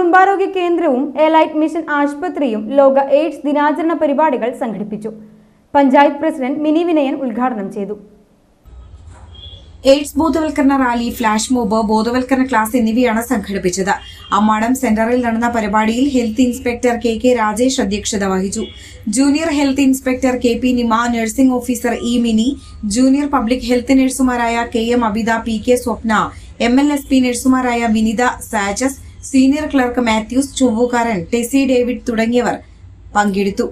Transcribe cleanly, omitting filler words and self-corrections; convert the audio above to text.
കുടുംബാരോഗ്യ കേന്ദ്രവും elite mission ആശുപത്രിയും ലോക എയ്ഡ്സ് ദിനാചരണ പരിപാടികൾ സംഘടിപ്പിച്ചു. പഞ്ചായത്ത് പ്രസിഡന്റ് മിനി വിനയൻ ഉദ്ഘാടനം ചെയ്തു. എയ്ഡ്സ് ബോധവൽക്കരണ റാലി, ഫ്ലാഷ് മോബ്, ബോധവൽക്കരണ ക്ലാസ് എന്നിവയാണ് സംഘടിപ്പിച്ചത്. അമ്മാടം സെന്ററിൽ നടന്ന പരിപാടിയിൽ ഹെൽത്ത് ഇൻസ്പെക്ടർ കെ രാജേഷ് അധ്യക്ഷത വഹിച്ചു. Junior health inspector KP Nima, nursing officer E Mini, junior public health നഴ്സുമാരായ KM Abitha, PK Swapna, MLSP നഴ്സുമാരായ Vinitha, Sajas, senior clerk Mathews, Chovvukaran, Tessy David തുടങ്ങിയവർ പങ്കെടുത്തു.